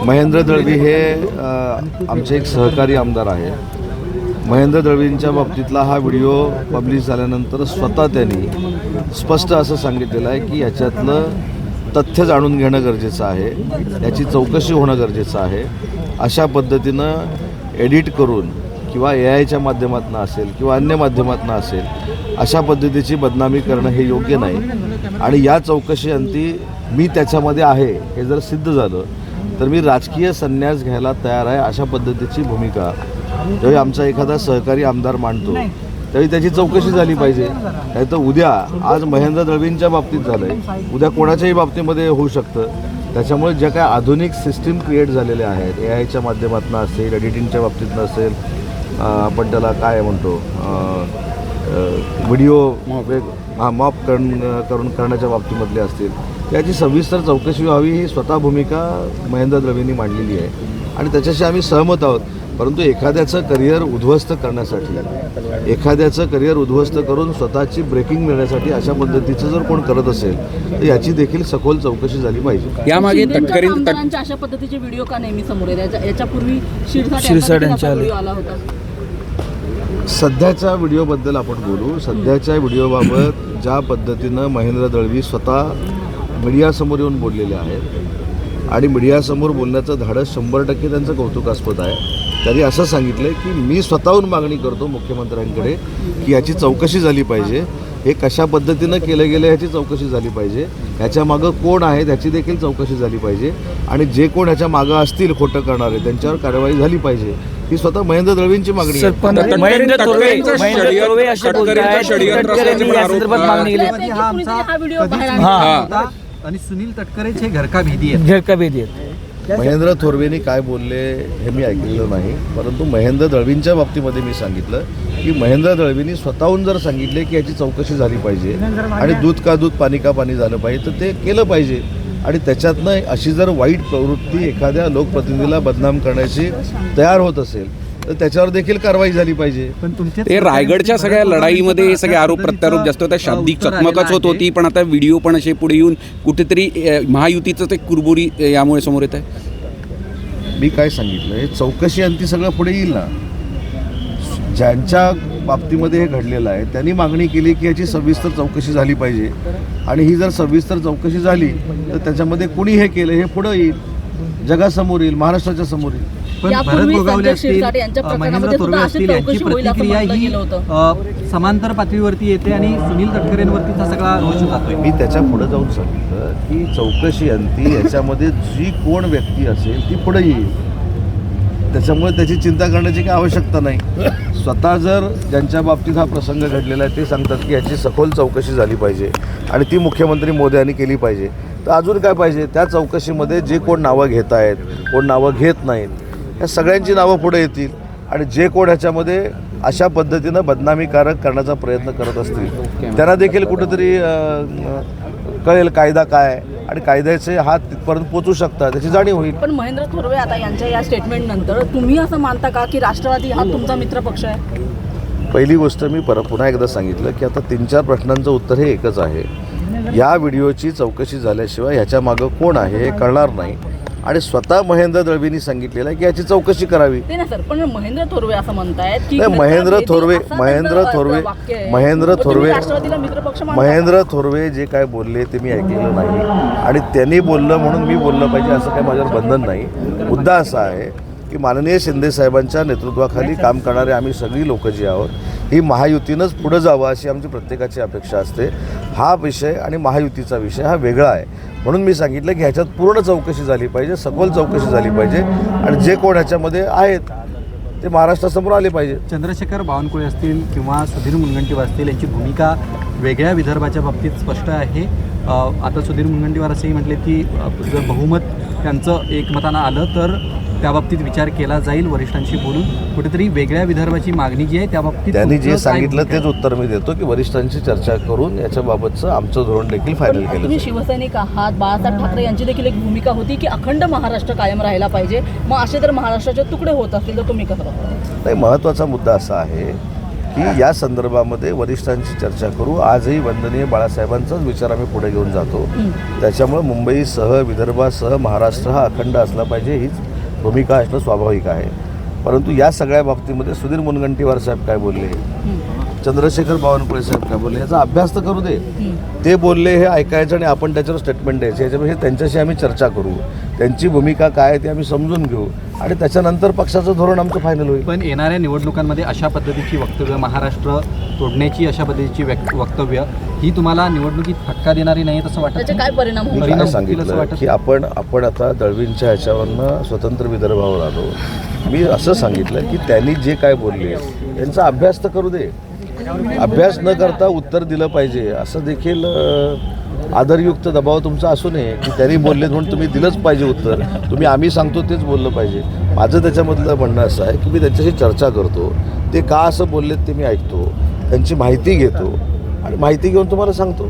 महेंद्र दळवी हे आमचे एक सहकारी आमदार आहे. महेंद्र दळवींच्या बाबतीतला हा व्हिडिओ पब्लिश झाल्यानंतर स्वतः त्यांनी स्पष्ट असं सांगितलेलं आहे की याच्यातलं तथ्य जाणून घेणं गरजेचं आहे, याची चौकशी होणं गरजेचं आहे. अशा पद्धतीनं एडिट करून किंवा AIच्या माध्यमातून असेल किंवा अन्य माध्यमातून असेल अशा पद्धतीची बदनामी करणं हे योग्य नाही. आणि या चौकशीअंती मी त्याच्यामध्ये आहे हे जर सिद्ध झालं तर मी राजकीय संन्यास घ्यायला तयार आहे, अशा पद्धतीची भूमिका ज्यावेळी आमचा एखादा सहकारी आमदार मांडतो त्यावेळी त्याची चौकशी झाली पाहिजे. नाही तर उद्या आज महेंद्र दळवींच्या बाबतीत झालं आहे, उद्या कोणाच्याही बाबतीमध्ये होऊ शकतं. त्याच्यामुळे ज्या काय आधुनिक सिस्टीम क्रिएट झालेल्या आहेत, AIच्या माध्यमातून असेल, एडिटिंगच्या बाबतीत असेल, आपण त्याला काय म्हणतो व्हिडिओ मॉप करून करण्याच्या बाबतीमधले असतील, त्याची सविस्तर चौकशी व्हावी ही स्वतः भूमिका महेंद्र दळवींनी मांडलेली आहे आणि त्याच्याशी आम्ही सहमत आहोत. परंतु एखाद्याचं करिअर उद्ध्वस्त करण्यासाठी, एखाद्याचं करिअर उद्ध्वस्त करून स्वतःची ब्रेकिंग मिळण्यासाठी अशा पद्धतीचं जर कोण करत असेल तर याची देखील सखोल चौकशी झाली पाहिजे. यामागे आमदारांच्या अशा पद्धतीचे व्हिडिओ का नेहमी समोर येतात? याच्यापूर्वी शिरसाट्यांचा व्हिडिओ आला होता. सध्याच्या व्हिडिओबद्दल आपण बोलू. सध्याच्या व्हिडिओबाबत ज्या पद्धतीनं महेंद्र दळवी स्वतः मीडियासमोर येऊन बोललेले आहेत आणि मीडियासमोर बोलण्याचं धाडस 100% त्यांचं कौतुकास्पद आहे. त्यांनी असं सांगितलं आहे की मी स्वतःहून मागणी करतो मुख्यमंत्र्यांकडे की याची चौकशी झाली पाहिजे, हे कशा पद्धतीनं केलं गेलं ह्याची चौकशी झाली पाहिजे, ह्याच्या मागं कोण आहे त्याची देखील चौकशी झाली पाहिजे आणि जे कोण ह्याच्या मागं असतील खोटं करणारे त्यांच्यावर कारवाई झाली पाहिजे, ही स्वतः महेंद्र दळवींची मागणी आहे. आणि सुनील तटकरेचे घरका भेदी आहेत. महेंद्र थोरवेंनी काय बोलले हे मी ऐकलेलं नाही, परंतु महेंद्र दळवींच्या बाबतीमध्ये मी सांगितलं की महेंद्र दळवींनी स्वतःहून जर सांगितले की याची चौकशी झाली पाहिजे आणि दूध का दूध पाणी का पाणी झालं पाहिजे तर ते केलं पाहिजे. आणि त्याच्यातनं अशी जर वाईट प्रवृत्ती एखाद्या लोकप्रतिनिधीला बदनाम करण्याची तयार होत असेल तर त्याच्यावर देखील कारवाई झाली पाहिजे. पण तुमचे रायगडच्या सगळ्या लढाईमध्ये हे सगळे आरोप प्रत्यारोप जास्त होत्या, शाब्दिक चकमकच होत होती, पण आता व्हिडिओ पण असे पुढे येऊन कुठेतरी महायुतीचं ते कुरबुरी यामुळे समोर येत आहे. मी काय सांगितलं, हे चौकशी अंती सगळं पुढे येईल ना. ज्यांच्या बाबतीमध्ये हे घडलेलं आहे त्यांनी मागणी केली की याची सविस्तर चौकशी झाली पाहिजे आणि ही जर सविस्तर चौकशी झाली तर त्याच्यामध्ये कुणी हे केलं हे पुढं येईल, जगासमोर येईल, महाराष्ट्राच्या समोर येईल. पण भरत गोगावले असतील, महेंद्र थोरवे असतील, यांची प्रतिक्रिया ही समांतर पातळीवरती येते आणि सुनील तटकरेंवरती हा सगळा रोष जातोय. मी त्याच्या पुढे जाऊन सांगितलं की चौकशी अंती याच्यामध्ये जी कोण व्यक्ती असेल ती पुढे येईल, त्याच्यामुळे त्याची चिंता करण्याची काही आवश्यकता नाही. स्वतः जर ज्यांच्या बाबतीत हा प्रसंग घडलेला आहे ते सांगतात की याची सखोल चौकशी झाली पाहिजे आणि ती मुख्यमंत्री मोदयांनी केली पाहिजे, तर अजून काय पाहिजे? त्या चौकशीमध्ये जे कोण नावं घेत आहेत, कोण नावं घेत नाहीत, या सगळ्यांची नावं पुढे येतील आणि जे कोण ह्याच्यामध्ये अशा पद्धतीनं बदनामीकारक करण्याचा प्रयत्न करत असतील त्यांना देखील कुठंतरी कळेल कायदा काय आणि कायद्याचे हात तिथपर्यंत पोचू शकतात त्याची जाणीव होईल. पण महेंद्र थोरवे आता यांच्या या स्टेटमेंट नंतर तुम्ही असं मानता का की राष्ट्रवादी हा तुमचा मित्र पक्ष आहे? पहिली गोष्ट मी पुन्हा एकदा सांगितलं की आता 3-4 प्रश्नांचं उत्तर हे एकच आहे. या व्हिडिओची चौकशी झाल्याशिवाय ह्याच्या मागं कोण आहे हे कळणार नाही आणि स्वतः महेंद्र दळवींनी सांगितलेलं आहे की याची चौकशी करावी. ते ना सर, पण महेंद्र थोरवे असं म्हणतायत की महेंद्र थोरवे जे काय बोलले ते मी ऐकलेलं नाही आणि त्यांनी बोललं म्हणून मी बोललं पाहिजे असं काही माझ्यावर बंधन नाही. मुद्दा असा आहे की माननीय शिंदे साहेबांच्या नेतृत्वाखाली काम करणारे आम्ही सगळी लोक जी आहोत ही महायुतीनंच पुढं जावं अशी आमची प्रत्येकाची अपेक्षा असते. हा विषय आणि महायुतीचा विषय हा वेगळा आहे, म्हणून मी सांगितलं की ह्याच्यात पूर्ण चौकशी झाली पाहिजे, सखोल चौकशी झाली पाहिजे आणि जे कोण ह्याच्यामध्ये आहेत ते महाराष्ट्रासमोर आले पाहिजे. चंद्रशेखर बावनकुळे असतील किंवा सुधीर मुनगंटीवार असतील यांची भूमिका वेगळ्या विदर्भाच्या बाबतीत स्पष्ट आहे. आता सुधीर मुनगंटीवार असंही म्हटले की जर बहुमत त्यांचं एकमतानं आलं तर त्याबाबतीत विचार केला जाईल वरिष्ठांशी बोलून. कुठेतरी वेगळ्या विदर्भाची मागणी जी आहे त्याबाबतीत त्यांनी जे सांगितलं तेच उत्तर मी देतो की वरिष्ठांशी चर्चा करून याच्याबाबतचं आमचं धोरण देखील फायनल केलं. तुम्ही शिवसैनिक आहात, बाळासाहेब ठाकरे यांची देखील एक भूमिका होती की अखंड महाराष्ट्र कायम राहायला पाहिजे, मग असे जर महाराष्ट्राचे तुकडे होत असतील तर तुम्ही कसं बघता? नाही, महत्त्वाचा मुद्दा असा आहे की या संदर्भामध्ये वरिष्ठांची चर्चा करू. आजही वंदनीय बाळासाहेबांचाच विचार आम्ही पुढे घेऊन जातो. त्याच्यामुळे मुंबईसह विदर्भासह महाराष्ट्र हा अखंड असला पाहिजे हीच भूमिका असणं स्वाभाविक आहे. परंतु या सगळ्या बाबतीमध्ये सुधीर मुनगंटीवार साहेब काय बोलले, चंद्रशेखर बावनकुळे साहेब काय बोलले, याचा अभ्यास तर करू दे. ते बोलले हे ऐकायचं आणि आपण त्याच्यावर स्टेटमेंट द्यायचे. याच्यामुळे त्यांच्याशी आम्ही चर्चा करू, त्यांची भूमिका काय आहे ते आम्ही समजून घेऊ आणि त्याच्यानंतर पक्षाचं धोरण आमचं फायनल होईल. पण येणाऱ्या निवडणुकांमध्ये अशा पद्धतीची वक्तव्य, महाराष्ट्र तोडण्याची अशा पद्धतीची वक्तव्य ही तुम्हाला निवडणुकीत फटका देणारी नाही असं वाटतं? त्याचे काय परिणाम मी होईल? काय परिणाम होतील असं सांगितलं वाटतं? की आपण आता दळवींच्या ह्याच्यावरनं स्वतंत्र विदर्भावर आलो. मी असं सांगितलं की त्यांनी जे काय बोलले त्यांचा अभ्यास तर करू दे. अभ्यास न करता उत्तर दिलं पाहिजे असं देखील आदरयुक्त दबाव तुमचा असू नये की त्यांनी बोललेत म्हणून तुम्ही दिलंच पाहिजे उत्तर. तुम्ही आम्ही सांगतो तेच बोललं पाहिजे. माझं त्याच्यामधलं म्हणणं असं आहे की मी त्यांच्याशी चर्चा करतो. ते का असं बोललेत ते मी ऐकतो, त्यांची माहिती घेतो आणि माहिती घेऊन तुम्हाला सांगतो.